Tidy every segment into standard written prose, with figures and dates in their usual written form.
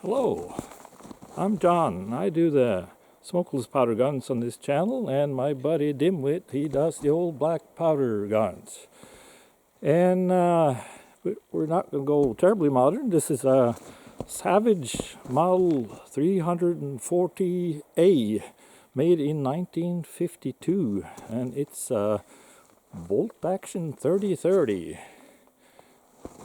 Hello, I'm John. I do the smokeless powder guns on this channel, and my buddy Dimwit, he does the old black powder guns. And we're not going to go terribly modern. This is a Savage Model 340A, made in 1952, and it's a bolt action 30-30.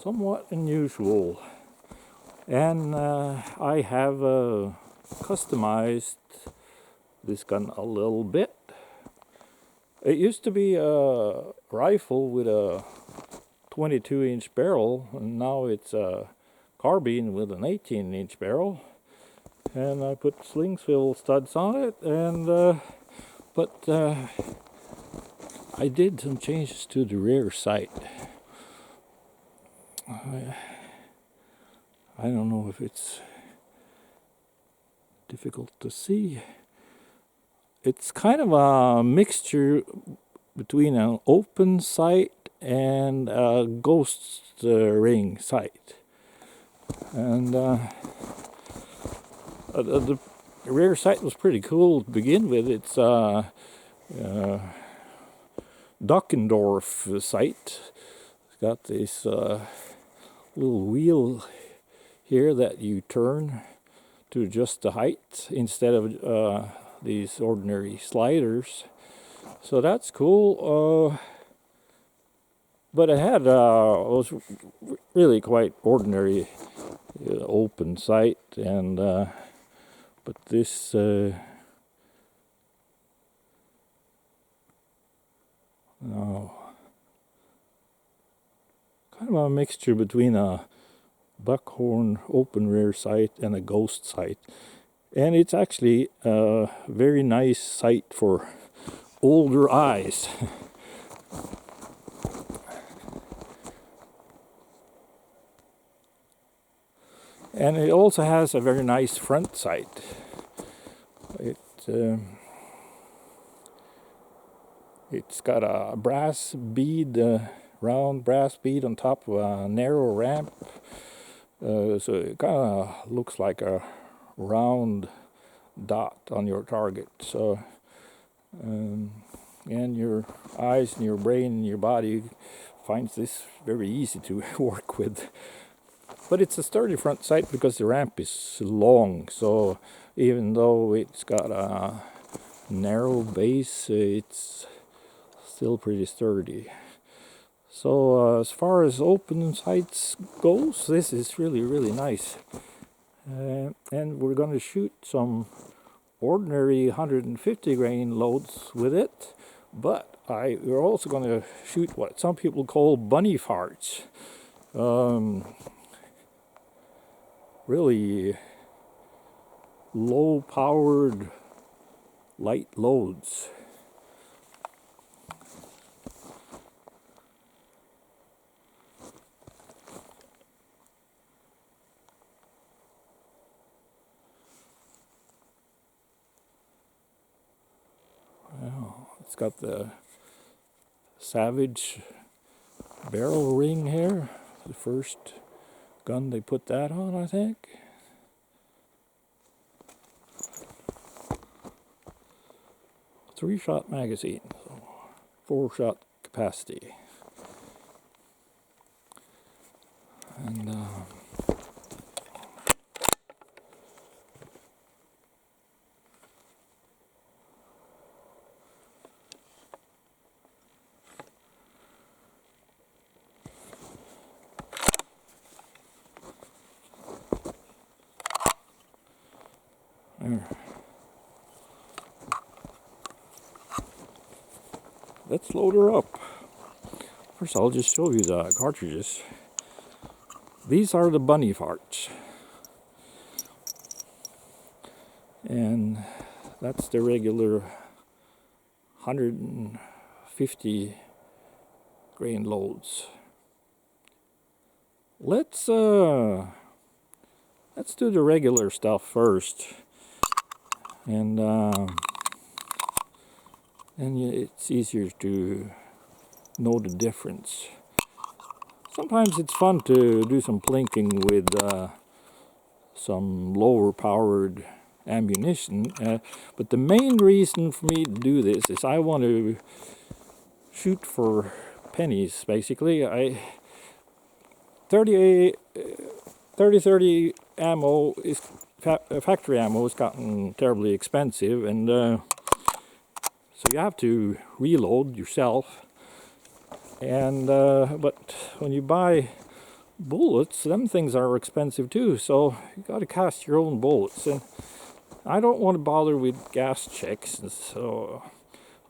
Somewhat unusual. And I have customized this gun a little bit. It used to be a rifle with a 22-inch barrel, and now it's a carbine with an 18-inch barrel. And I put sling swivel studs on it, and but I did some changes to the rear sight. I don't know if it's difficult to see. It's kind of a mixture between an open sight and a ghost ring sight. And the rear sight was pretty cool to begin with. It's Dockendorff sight. It's got this little wheel here that you turn to adjust the height instead of these ordinary sliders. So that's cool. But it had was really quite ordinary open sight, and but this no, kind of a mixture between a buckhorn open rear sight and a ghost sight, and it's actually a very nice sight for older eyes. And it also has a very nice front sight. It's got a brass bead, round brass bead on top of a narrow ramp. So it kind of looks like a round dot on your target. So, and your eyes and your brain and your body finds this very easy to work with. But it's a sturdy front sight because the ramp is long. So even though it's got a narrow base, it's still pretty sturdy. So as far as open sights goes, this is really nice. And we're going to shoot some ordinary 150 grain loads with it, but we're also going to shoot what some people call bunny farts. Really low powered light loads. It's got the Savage barrel ring here. The first gun they put that on, I think. Three-shot magazine, so 4-shot capacity. And there. Let's load her up. First, I'll just show you the cartridges. These are the bunny farts, and that's the regular 150 grain loads. Let's do the regular stuff first, and it's easier to know the difference. Sometimes it's fun to do some plinking with some lower powered ammunition. But the main reason for me to do this is I want to shoot for pennies, basically. 30 ammo is factory ammo has gotten terribly expensive, and so you have to reload yourself. And but when you buy bullets, them things are expensive too, so you got to cast your own bullets, and I don't want to bother with gas checks, and so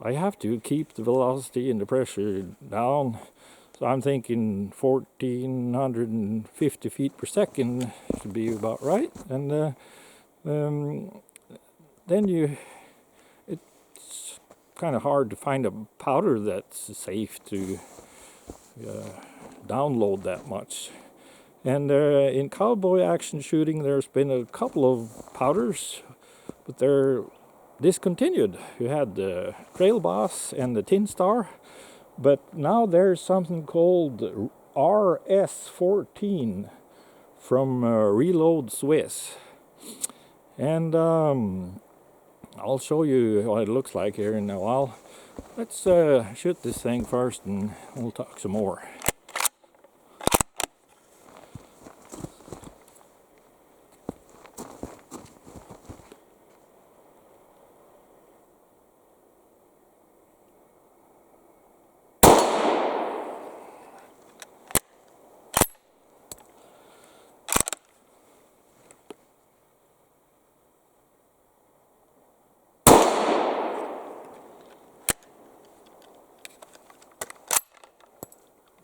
I have to keep the velocity and the pressure down. So I'm thinking 1450 feet per second should be about right. And then it's kind of hard to find a powder that's safe to download that much. And in Cowboy Action shooting, there's been a couple of powders, but they're discontinued. You had the Trail Boss and the Tin Star, but now there's something called RS14 from Reload Swiss. And I'll show you what it looks like here in a while. Let's shoot this thing first and we'll talk some more.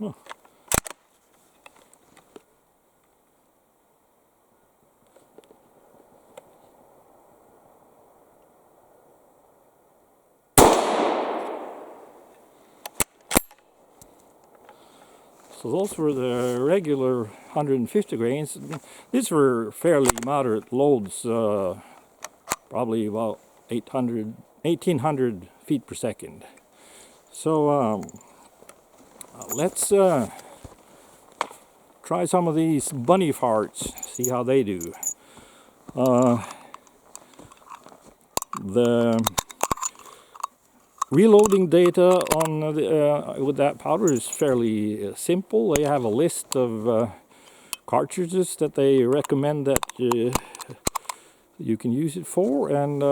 Huh. So those were the regular 150 grains. These were fairly moderate loads, probably about 1800 feet per second. So let's try some of these bunny farts, see how they do. The reloading data on with that powder is fairly simple. They have a list of cartridges that they recommend that you can use it for, and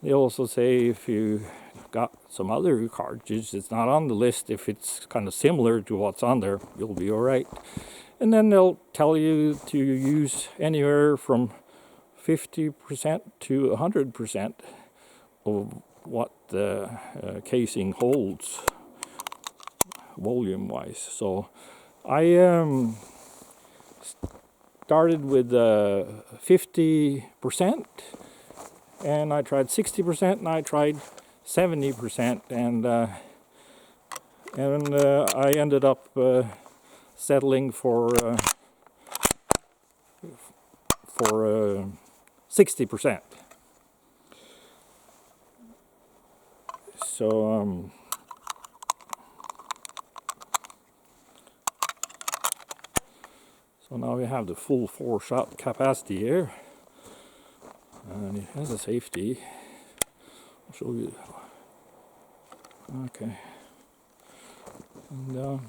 they also say if you got some other cartridge that's not on the list, if it's kind of similar to what's on there, you'll be all right. And then they'll tell you to use anywhere from 50% to 100% of what the casing holds volume wise. So I started with 50%, and I tried 60%, and I tried 70%, and I ended up settling for 60%. So so now we have the full 4-shot capacity here, and it has a safety. I'll show you. Okay. And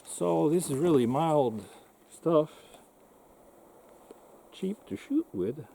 so this is really mild stuff, cheap to shoot with.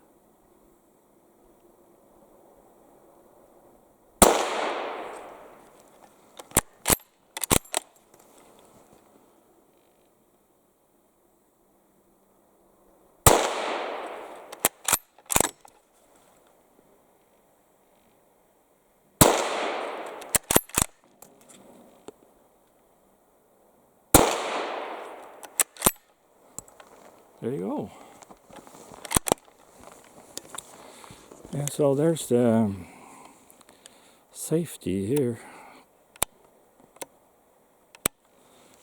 There you go. And so there's the safety here.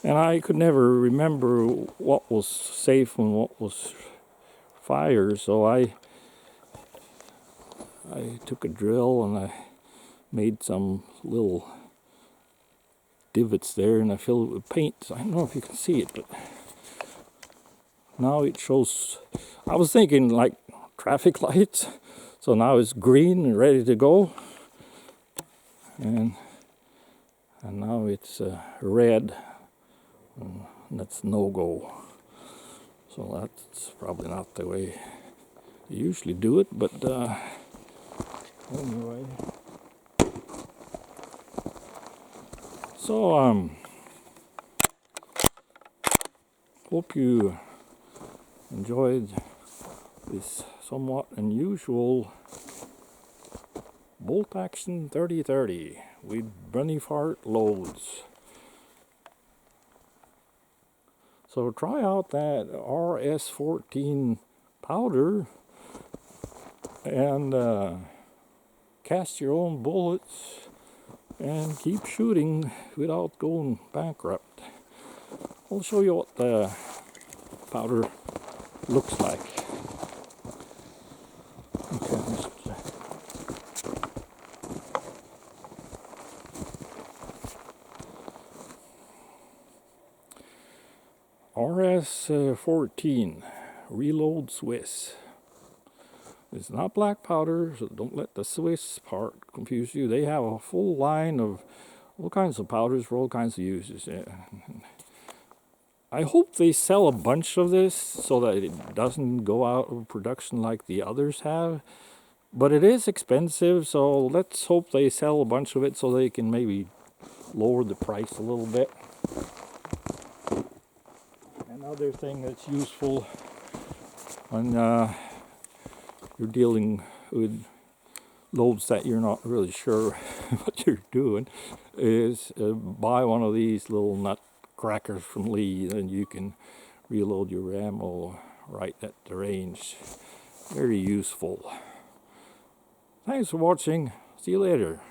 And I could never remember what was safe and what was fire, so I took a drill and I made some little divots there, and I filled it with paint. So I don't know if you can see it, but Now it shows, I was thinking like traffic lights, so now it's green and ready to go, and now it's red, and that's no-go. So that's probably not the way you usually do it, but anyway. So hope you enjoyed this somewhat unusual bolt action 30-30 with bunny fart loads. So try out that RS14 powder and cast your own bullets and keep shooting without going bankrupt. I'll show you what the powder looks like. Okay, RS14 Reload Swiss. It's not black powder, so don't let the Swiss part confuse you. They have a full line of all kinds of powders for all kinds of uses. I hope they sell a bunch of this so that it doesn't go out of production like the others have. But it is expensive, so let's hope they sell a bunch of it so they can maybe lower the price a little bit. Another thing that's useful when you're dealing with loads that you're not really sure what you're doing is buy one of these little nut crackers from Lee, and you can reload your ammo right at the range. Very useful. Thanks for watching. See you later.